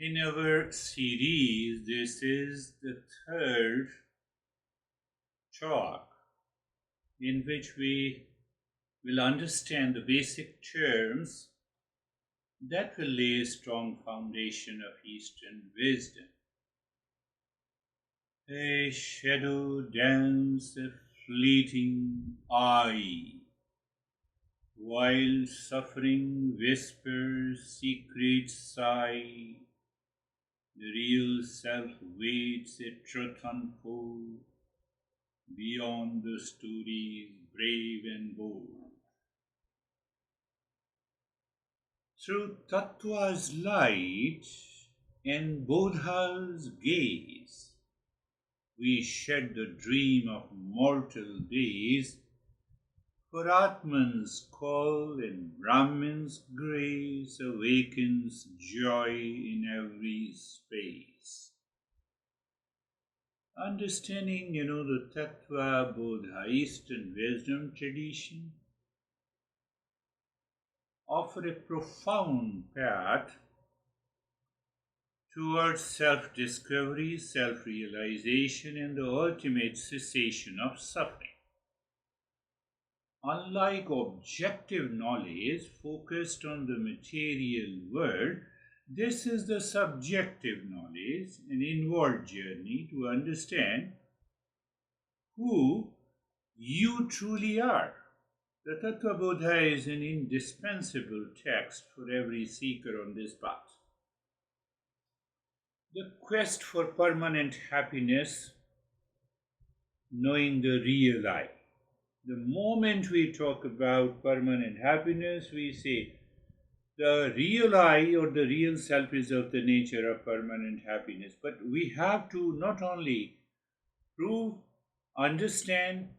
In our series, this is the third talk in which we will understand the basic terms that will lay a strong foundation of Eastern wisdom. A shadow dance, a fleeting eye, while suffering whispers, secret sigh. The real self waits a truth unfold beyond the stories brave and bold. Through Tattva's light and Bodha's gaze, we shed the dream of mortal days, for Atman's call and Brahman's grace awakens joy in every space. Understanding, the Tattva Bodha, Eastern wisdom tradition, offer a profound path towards self-discovery, self-realization, and the ultimate cessation of suffering. Unlike objective knowledge focused on the material world, this is the subjective knowledge, an inward journey to understand who you truly are. The Tattva Bodha is an indispensable text for every seeker on this path. The quest for permanent happiness, knowing the real I. The moment we talk about permanent happiness, we say the real I or the real self is of the nature of permanent happiness. But we have to not only prove, understand,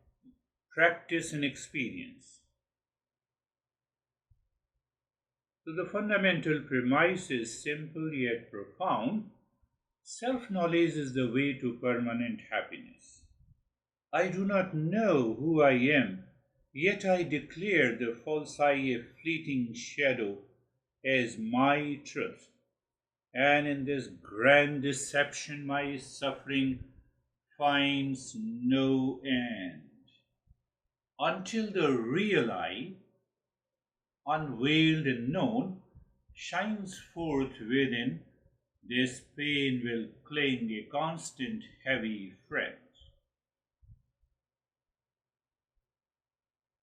practice, and experience. So the fundamental premise is simple yet profound. Self-knowledge is the way to permanent happiness. I do not know who I am, yet I declare the false I, a fleeting shadow, as my truth. And in this grand deception, my suffering finds no end. Until the real I, unveiled and known, shines forth within, this pain will cling a constant heavy friend.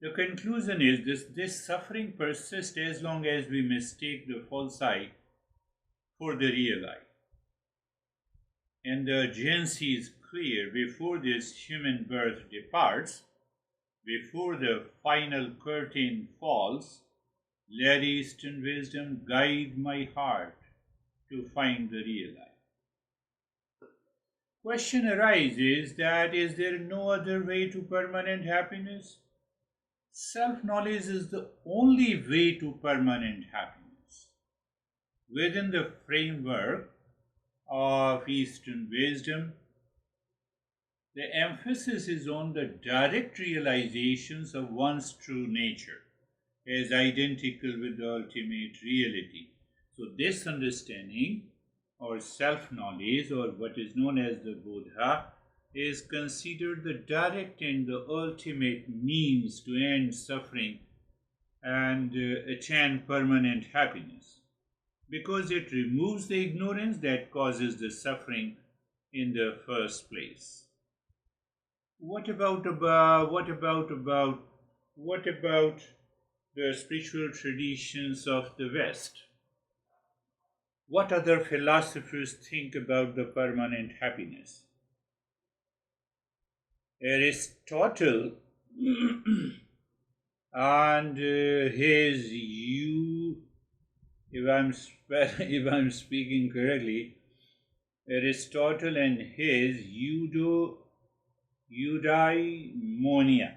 The conclusion is this suffering persists as long as we mistake the false I for the real I. And the urgency is clear. Before this human birth departs, before the final curtain falls, let Eastern wisdom guide my heart to find the real I. Question arises that is there no other way to permanent happiness? Self-knowledge is the only way to permanent happiness. Within the framework of Eastern wisdom, the emphasis is on the direct realizations of one's true nature as identical with the ultimate reality. So this understanding or self-knowledge, or what is known as the Bodha, is considered the direct and the ultimate means to end suffering and attain permanent happiness, because it removes the ignorance that causes the suffering in the first place. What about the spiritual traditions of the West? What other philosophers think about the permanent happiness? Aristotle and his if I'm speaking correctly, Aristotle and his eudaimonia,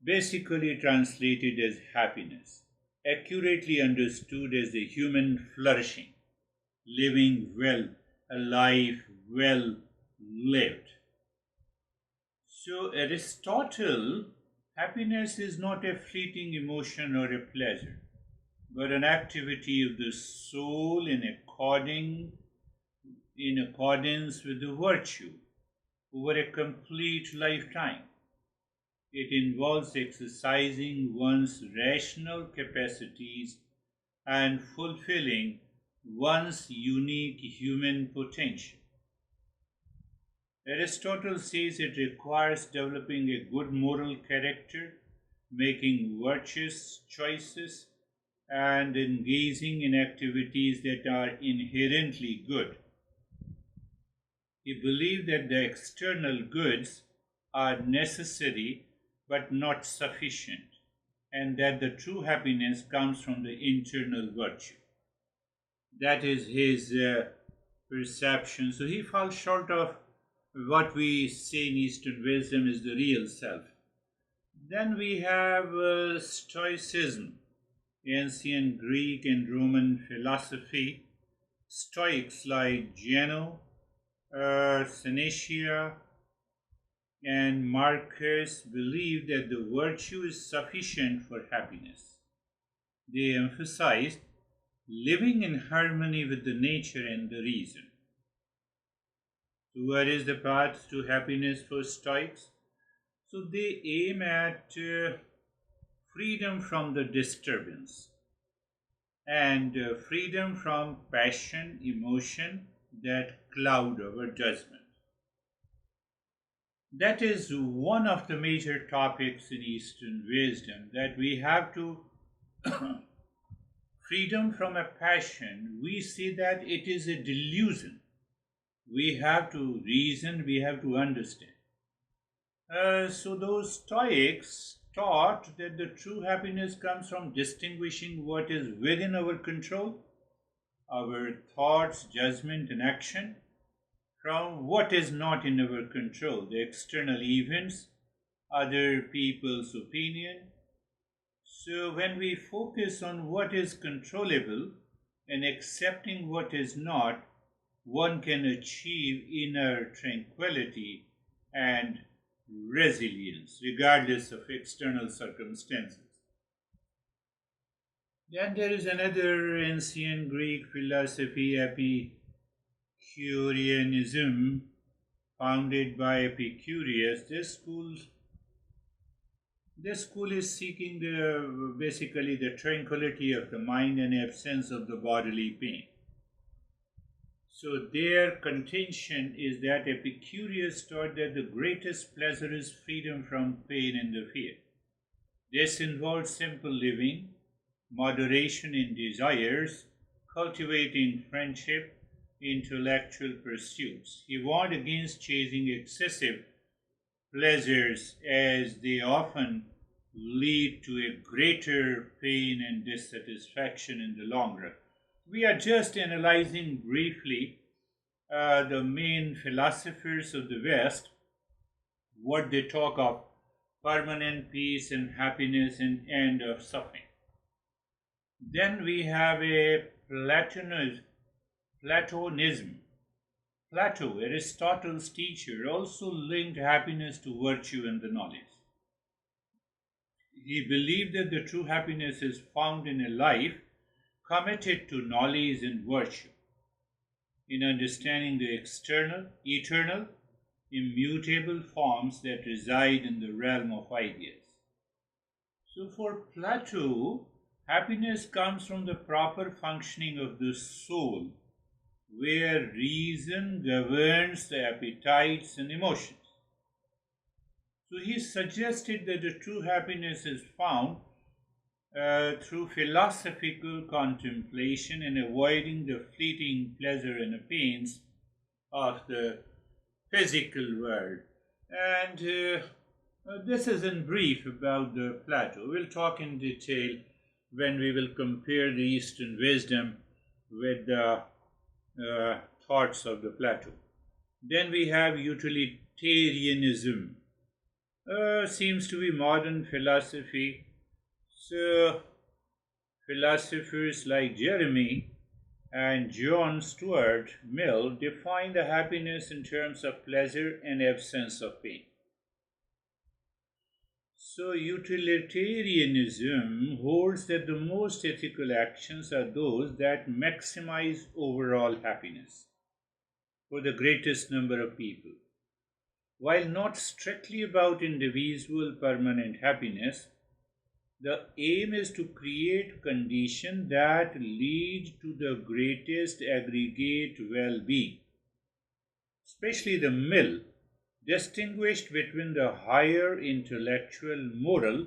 basically translated as happiness, accurately understood as the human flourishing, living well, a life well lived. So Aristotle, happiness is not a fleeting emotion or a pleasure, but an activity of the soul in according in accordance with the virtue over a complete lifetime. It involves exercising one's rational capacities and fulfilling one's unique human potential. Aristotle says it requires developing a good moral character, making virtuous choices, and engaging in activities that are inherently good. He believed that the external goods are necessary but not sufficient, and that the true happiness comes from the internal virtue. That is his perception. So he falls short of what we say in Eastern wisdom is the real self. Then we have Stoicism, ancient Greek and Roman philosophy. Stoics like Zeno, Seneca, and Marcus believed that the virtue is sufficient for happiness. They emphasized living in harmony with the nature and the reason. So, what is the path to happiness for Stoics? So, they aim at freedom from the disturbance and freedom from passion, emotion that cloud our judgment. That is one of the major topics in Eastern wisdom, that we have to freedom from a passion. We see that it is a delusion. We have to reason, we have to understand. So those Stoics taught that the true happiness comes from distinguishing what is within our control, our thoughts, judgment, and action, from what is not in our control, the external events, other people's opinion. So when we focus on what is controllable and accepting what is not, one can achieve inner tranquility and resilience regardless of external circumstances. Then there is another ancient Greek philosophy, Epicureanism, founded by Epicurus. This school is seeking basically the tranquility of the mind and absence of the bodily pain. So their contention is that Epicurus taught that the greatest pleasure is freedom from pain and the fear. This involves simple living, moderation in desires, cultivating friendship, intellectual pursuits. He warned against chasing excessive pleasures as they often lead to a greater pain and dissatisfaction in the long run. We are just analyzing briefly the main philosophers of the West, what they talk of permanent peace and happiness and end of suffering. Then we have a Platonism. Plato, Aristotle's teacher, also linked happiness to virtue and the knowledge. He believed that the true happiness is found in a life committed to knowledge and virtue, in understanding the external, eternal, immutable forms that reside in the realm of ideas. So, for Plato, happiness comes from the proper functioning of the soul, where reason governs the appetites and emotions. So he suggested that the true happiness is found through philosophical contemplation and avoiding the fleeting pleasure and pains of the physical world. And this is in brief about the Plato. We'll talk in detail when we will compare the Eastern wisdom with the thoughts of the Plato. Then we have utilitarianism. Seems to be modern philosophy. So philosophers like Jeremy and John Stuart Mill define the happiness in terms of pleasure and absence of pain. So utilitarianism holds that the most ethical actions are those that maximize overall happiness. for the greatest number of people. While not strictly about individual permanent happiness, the aim is to create conditions that lead to the greatest aggregate well-being, especially the middle, distinguished between the higher intellectual, moral,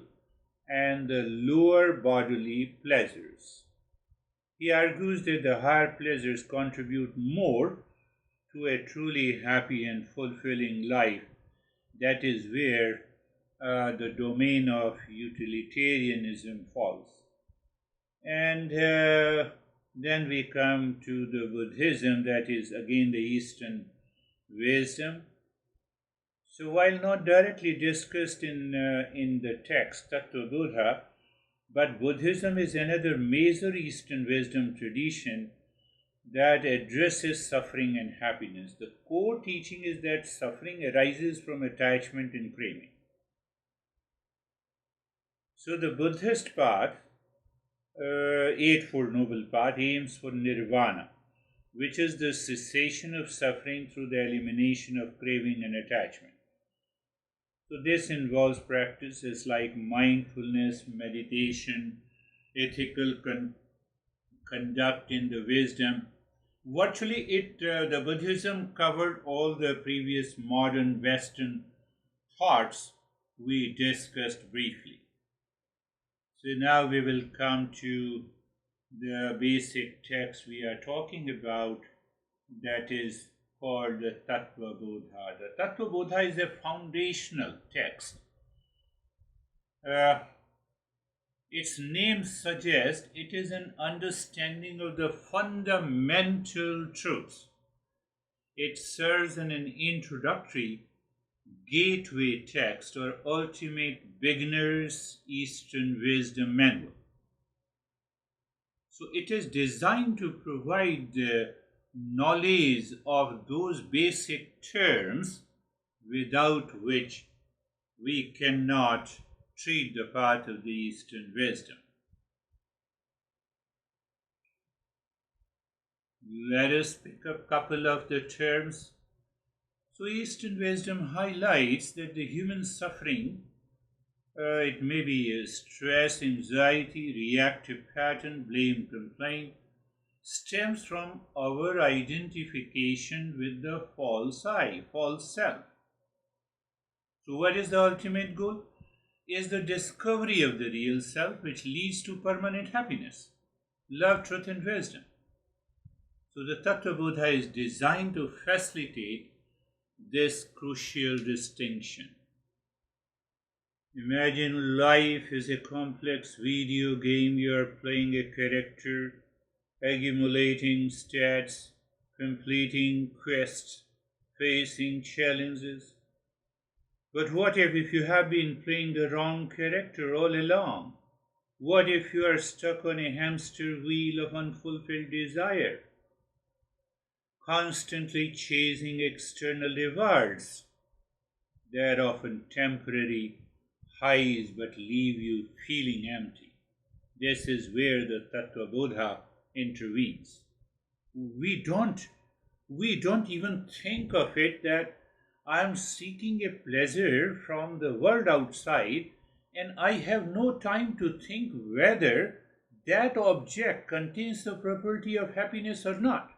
and the lower bodily pleasures. He argues that the higher pleasures contribute more to a truly happy and fulfilling life. That is where the domain of utilitarianism falls. And then we come to the Buddhism, that is again the Eastern wisdom. So while not directly discussed in the text Tattva Bodha, but Buddhism is another major Eastern wisdom tradition that addresses suffering and happiness. The core teaching is that suffering arises from attachment and craving. So the Buddhist path, Eightfold Noble Path, aims for nirvana, which is the cessation of suffering through the elimination of craving and attachment. So this involves practices like mindfulness, meditation, ethical conduct in the wisdom. Virtually the Buddhism covered all the previous modern Western thoughts we discussed briefly. So now we will come to the basic text we are talking about, that is called the Tattva Bodha. The Tattva Bodha is a foundational text. Its name suggests it is an understanding of the fundamental truths. It serves as an introductory gateway text or ultimate beginner's Eastern wisdom manual. So it is designed to provide the knowledge of those basic terms without which we cannot treat the path of the Eastern wisdom. Let us pick up a couple of the terms. So Eastern wisdom highlights that the human suffering, it may be stress, anxiety, reactive pattern, blame, complaint, stems from our identification with the false I, false self. So what is the ultimate goal? Is the discovery of the real self, which leads to permanent happiness, love, truth, and wisdom. So the Tattva Bodha is designed to facilitate this crucial distinction. Imagine life is a complex video game. You are playing a character, accumulating stats, completing quests, facing challenges. But what if you have been playing the wrong character all along? What if you are stuck on a hamster wheel of unfulfilled desire, constantly chasing external rewards that are often temporary highs but leave you feeling empty? This is where the Tattva Bodha intervenes. We don't even think of it that I am seeking a pleasure from the world outside, and I have no time to think whether that object contains the property of happiness or not.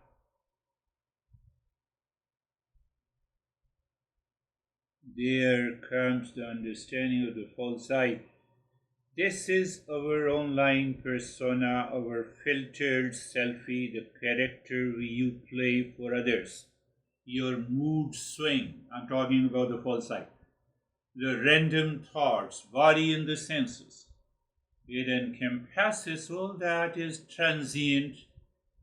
There comes the understanding of the false I. This is our online persona, our filtered selfie, the character you play for others. Your mood swing, I'm talking about the false I. The random thoughts, body and the senses. It encompasses all that is transient,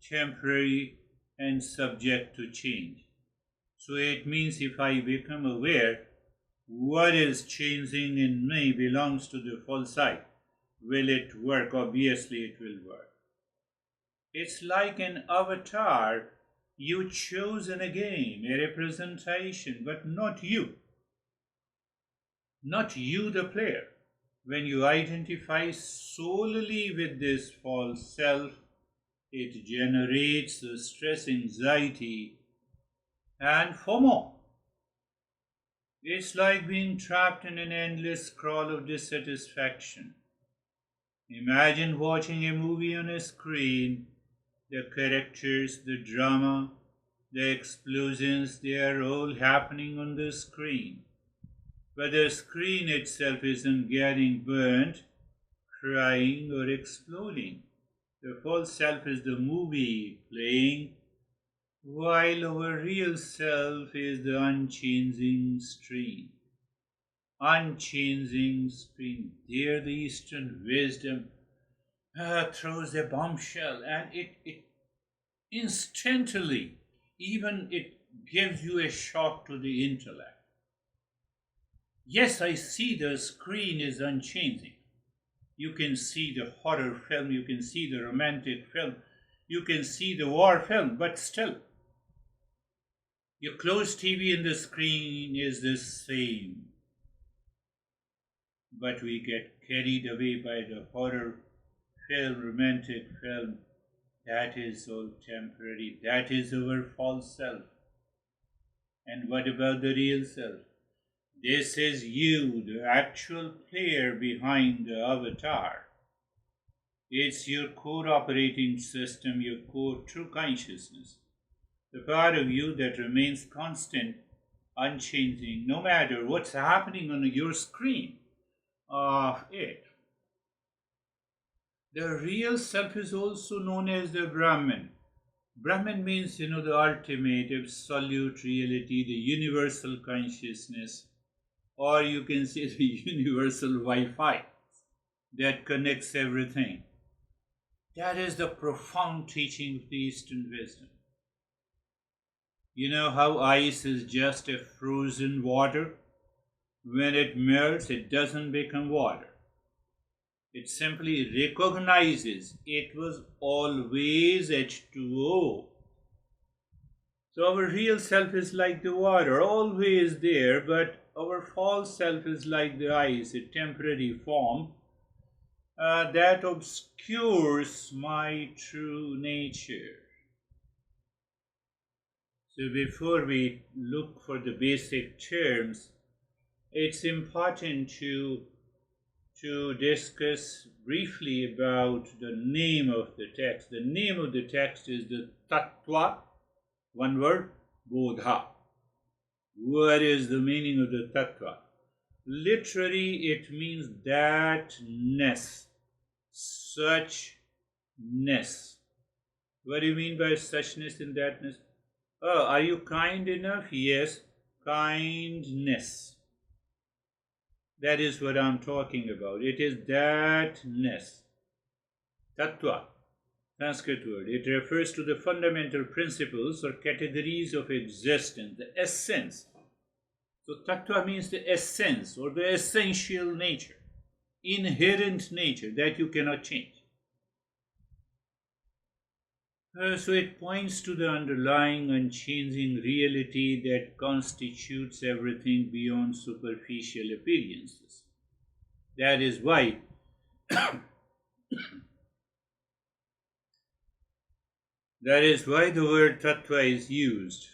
temporary, and subject to change. So it means if I become aware, what is changing in me belongs to the false I. Will it work? Obviously it will work. It's like an avatar you chose in a game, a representation, but not you. Not you, the player. When you identify solely with this false self, it generates the stress, anxiety, And FOMO. It's like being trapped in an endless scroll of dissatisfaction. Imagine watching a movie on a screen, the characters, the drama, the explosions, they are all happening on the screen. But the screen itself isn't getting burnt, crying, or exploding. The false self is the movie playing, while our real self is the unchanging stream. Unchanging stream. There, the Eastern wisdom throws a bombshell, and it instantly, even it gives you a shock to the intellect. Yes, I see the screen is unchanging. You can see the horror film, you can see the romantic film, you can see the war film, but still, your closed TV and the screen is the same. But we get carried away by the horror film, romantic film. That is all temporary. That is our false self. And what about the real self? This is you, the actual player behind the avatar. It's your core operating system, your core true consciousness. The part of you that remains constant, unchanging, no matter what's happening on your screen of it. The real self is also known as the Brahman. Brahman means, the ultimate, absolute reality, the universal consciousness, or you can say the universal Wi Fi that connects everything. That is the profound teaching of the Eastern wisdom. You know how ice is just a frozen water? When it melts, it doesn't become water. It simply recognizes it was always H2O. So our real self is like the water, always there, but our false self is like the ice, a temporary form that obscures my true nature. So before we look for the basic terms, it's important to discuss briefly about the name of the text. The name of the text is the Tattva, one word, Bodha. What is the meaning of the Tattva? Literally, it means thatness, suchness. What do you mean by suchness and thatness? Oh, are you kind enough? Yes, kindness. That is what I'm talking about. It is thatness. Tattva, Sanskrit word. It refers to the fundamental principles or categories of existence, the essence. So tattva means the essence or the essential nature, inherent nature that you cannot change. So it points to the underlying unchanging reality that constitutes everything beyond superficial appearances. That is why the word tattva is used.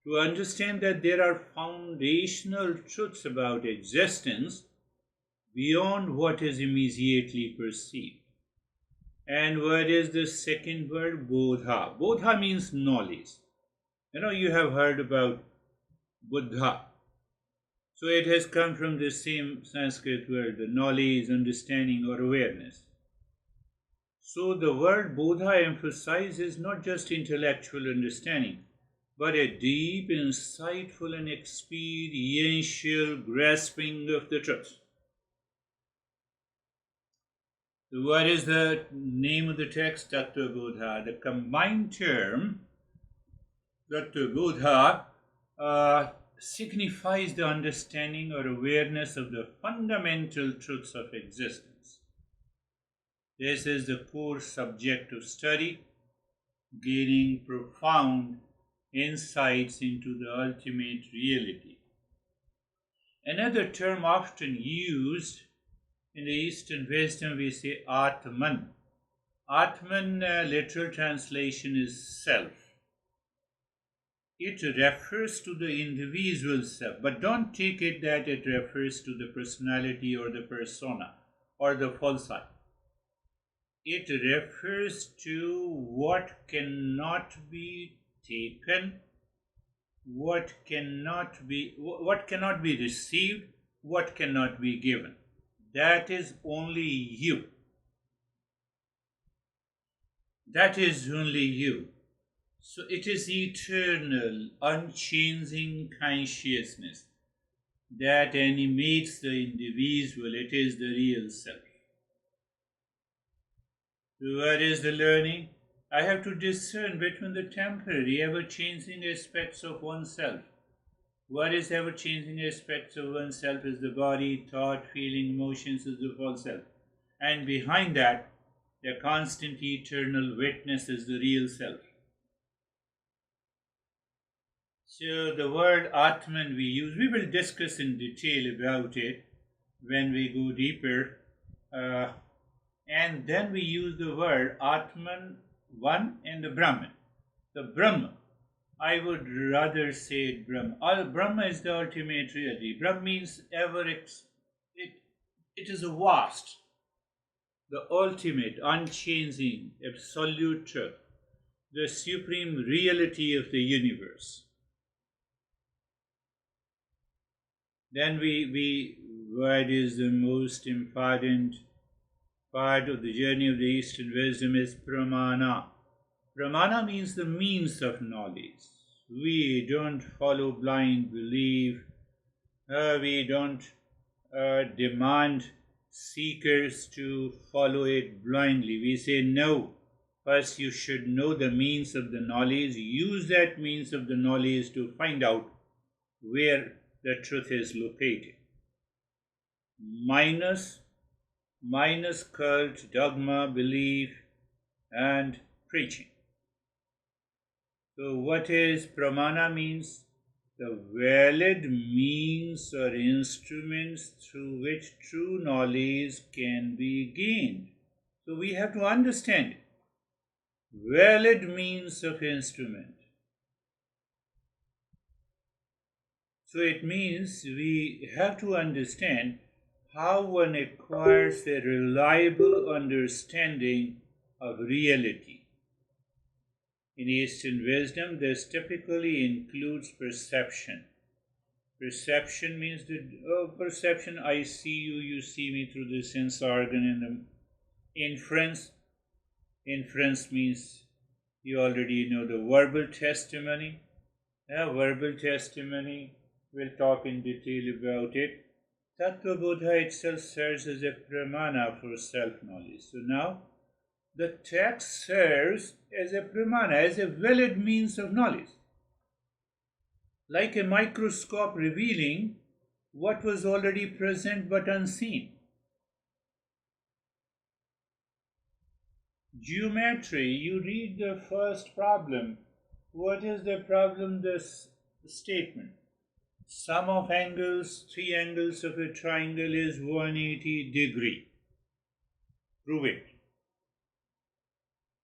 To understand that there are foundational truths about existence beyond what is immediately perceived. And what is the second word? Bodha. Bodha means knowledge. You have heard about Buddha. So it has come from the same Sanskrit word, the knowledge, understanding, or awareness. So the word Bodha emphasizes not just intellectual understanding, but a deep, insightful, and experiential grasping of the truth. So what is the name of the text? Tattva Bodha. The combined term, Tattva Bodha, signifies the understanding or awareness of the fundamental truths of existence. This is the core subject of study, gaining profound insights into the ultimate reality. Another term often used in the Eastern wisdom, we say Atman. Atman, literal translation is self. it refers to the individual self, but don't take it that it refers to the personality or the persona or the false I. It refers to what cannot be taken, what cannot be received, what cannot be given. That is only you. That is only you. So it is eternal, unchanging consciousness that animates the individual. It is the real self. So what is the learning? I have to discern between the temporary, ever-changing aspects of oneself. What is ever-changing aspects of oneself is the body, thought, feeling, emotions is the false self. And behind that, the constant eternal witness is the real self. So the word Atman we use, we will discuss in detail about it when we go deeper. And then we use the word Atman, one, and the Brahman. The Brahma, I would rather say Brahma. Brahma is the ultimate reality. Brahma means it is a vast, the ultimate, unchanging, absolute truth, the supreme reality of the universe. Then what is the most important part of the journey of the Eastern wisdom is pramana. Pramana means the means of knowledge. We don't follow blind belief. We don't demand seekers to follow it blindly. We say no. First, you should know the means of the knowledge. Use that means of the knowledge to find out where the truth is located. Minus cult, dogma, belief, and preaching. So what is pramana means? The valid means or instruments through which true knowledge can be gained. So we have to understand it. Valid means of instrument. So it means we have to understand how one acquires a reliable understanding of reality. In Eastern wisdom, this typically includes perception. Perception means perception, I see you, you see me through the sense organ, and the inference. Inference means you already know the verbal testimony. Verbal testimony, we'll talk in detail about it. Tattva Bodha itself serves as a pramana for self-knowledge. So now, the text serves as a pramana, as a valid means of knowledge. Like a microscope revealing what was already present but unseen. Geometry, you read the first problem. What is the problem? This statement. Sum of angles, three angles of a triangle is 180 degree. Prove it.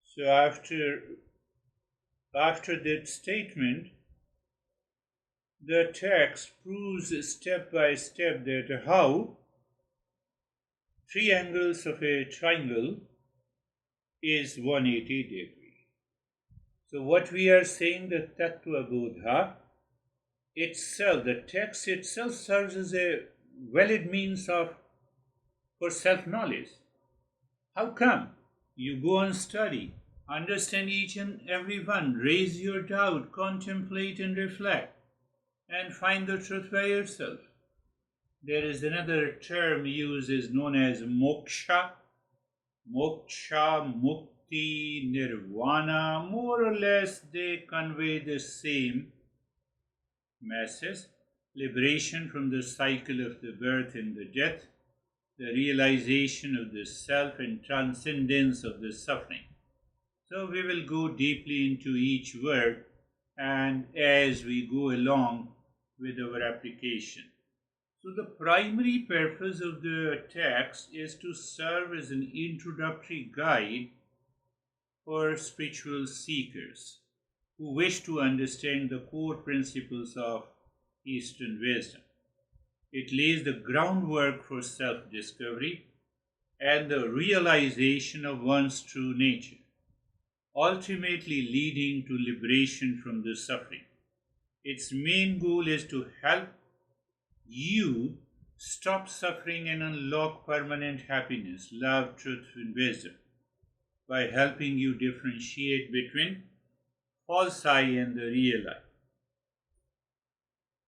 So after that statement, the text proves step by step that how three angles of a triangle is 180 degree. So what we are saying, the Tattva Bodha itself, the text itself serves as a valid means for self-knowledge. How come? You go and study, understand each and every one, raise your doubt, contemplate and reflect, and find the truth by yourself. There is another term used is known as moksha. Moksha, mukti, nirvana, more or less they convey the same message. Liberation from the cycle of the birth and the death, the realization of the self and transcendence of the suffering. So we will go deeply into each word and as we go along with our application. So the primary purpose of the text is to serve as an introductory guide for spiritual seekers. who wish to understand the core principles of Eastern wisdom. It lays the groundwork for self discovery and the realization of one's true nature, ultimately leading to liberation from the suffering. Its main goal is to help you stop suffering and unlock permanent happiness, love, truth, and wisdom by helping you differentiate between false I and the real I.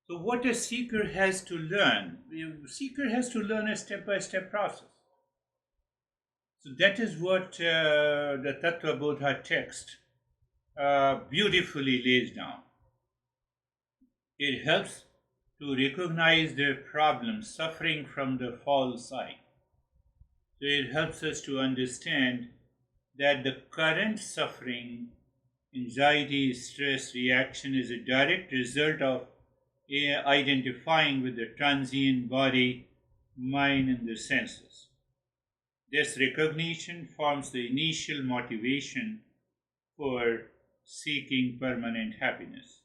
So, what a seeker has to learn? A seeker has to learn a step by step process. So, that is what the Tattva Bodha text beautifully lays down. It helps to recognize the problem suffering from the false I. So, it helps us to understand that the current suffering, anxiety, stress, reaction is a direct result of identifying with the transient body, mind, and the senses. This recognition forms the initial motivation for seeking permanent happiness.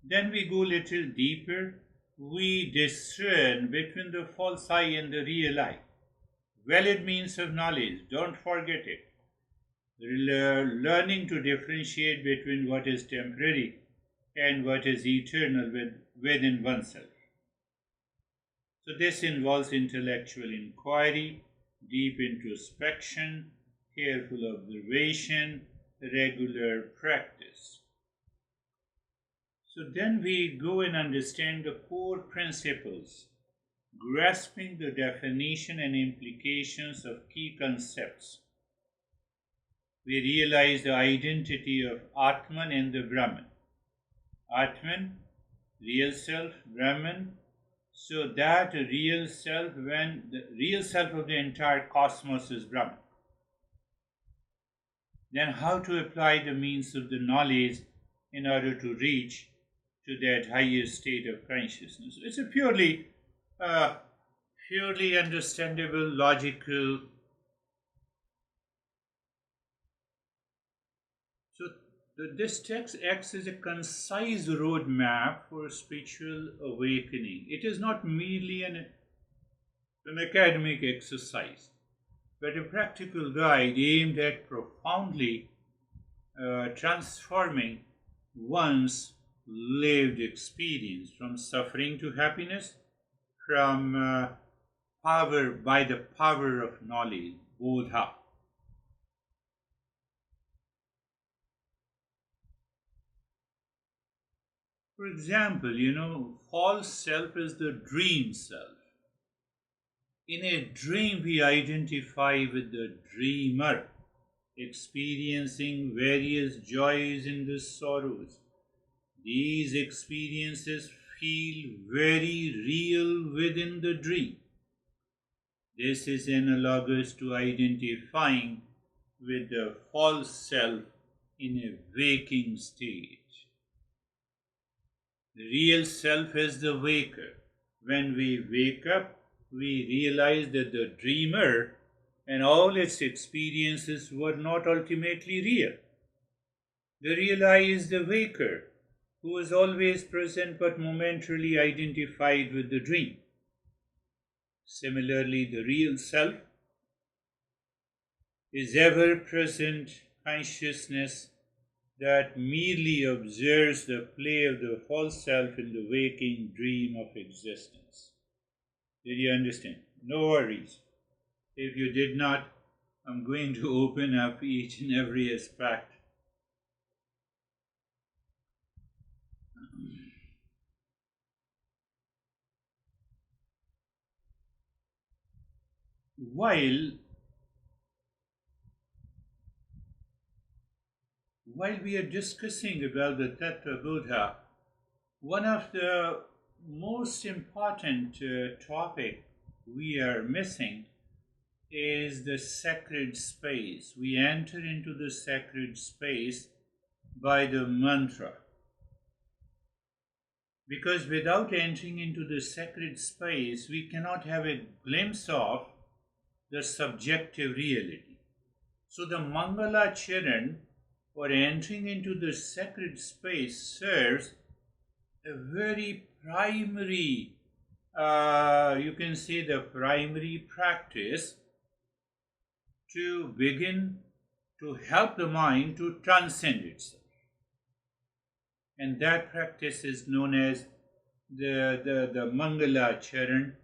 Then we go little deeper. We discern between the false I and the real I. Valid means of knowledge, don't forget it. Learning to differentiate between what is temporary and what is eternal within oneself. So, this involves intellectual inquiry, deep introspection, careful observation, regular practice. So, then we go and understand the core principles, grasping the definition and implications of key concepts. We realize the identity of Atman and the Brahman. Atman, real self, Brahman, so that real self, when the real self of the entire cosmos is Brahman. Then how to apply the means of the knowledge in order to reach to that higher state of consciousness. It's a purely understandable, logical. So this text acts as a concise roadmap for spiritual awakening. It is not merely an academic exercise, but a practical guide aimed at profoundly transforming one's lived experience from suffering to happiness, from by the power of knowledge, Bodha. For example, false self is the dream self. In a dream, we identify with the dreamer, experiencing various joys and the sorrows. These experiences feel very real within the dream. This is analogous to identifying with the false self in a waking state. The real self is the waker. When we wake up, we realize that the dreamer and all its experiences were not ultimately real. The real I is the waker, who is always present but momentarily identified with the dream. Similarly, the real self is ever present consciousness that merely observes the play of the false self in the waking dream of existence. Did you understand? No worries. If you did not, I'm going to open up each and every aspect. While we are discussing about the Tattva Bodha, one of the most important topic we are missing is the sacred space. We enter into the sacred space by the mantra. Because without entering into the sacred space, we cannot have a glimpse of the subjective reality. So the Mangala Charan or entering into the sacred space serves a very primary, you can say the primary practice to begin to help the mind to transcend itself. And that practice is known as the Mangala Charan.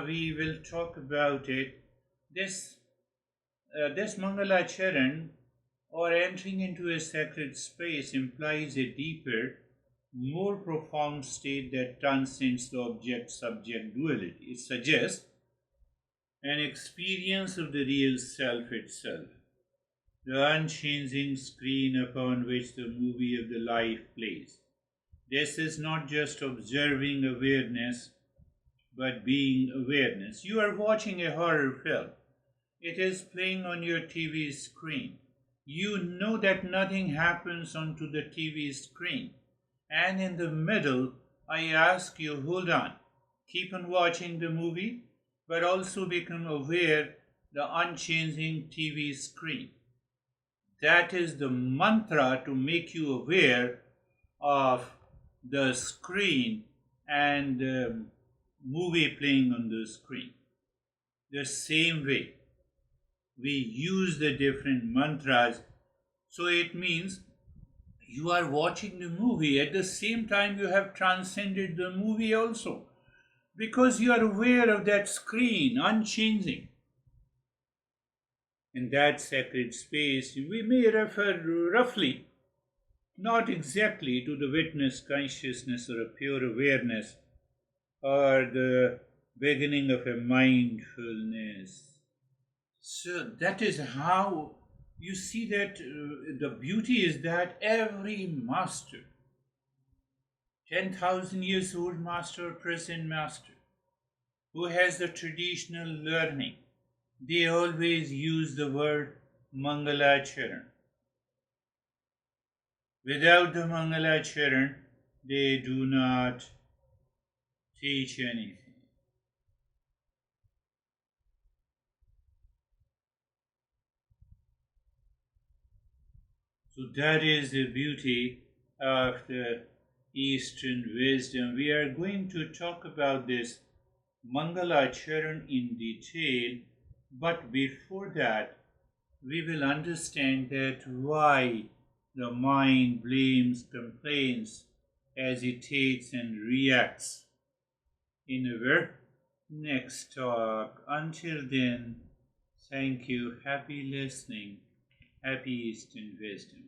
We will talk about it. This Mangala Charan, or entering into a sacred space, implies a deeper, more profound state that transcends the object-subject duality. It suggests an experience of the real self itself, the unchanging screen upon which the movie of the life plays. This is not just observing awareness, but being awareness. You are watching a horror film. It is playing on your TV screen. You know that nothing happens onto the TV screen. And in the middle, I ask you, hold on, keep on watching the movie, but also become aware the unchanging TV screen. That is the mantra to make you aware of the screen and the movie playing on the screen. The same way, we use the different mantras. So it means you are watching the movie. At the same time, you have transcended the movie also, because you are aware of that screen unchanging. In that sacred space, we may refer roughly, not exactly, to the witness consciousness or a pure awareness or the beginning of a mindfulness. So that is how you see that the beauty is that every master, 10,000 years old master, present master, who has the traditional learning, they always use the word Mangala Charan. Without the Mangala Charan, they do not teach anything. So that is the beauty of the Eastern wisdom. We are going to talk about this Mangala Charan in detail, but before that, we will understand that why the mind blames, complains, hesitates, and reacts in our next talk. Until then, thank you. Happy listening. Happy Eastern wisdom.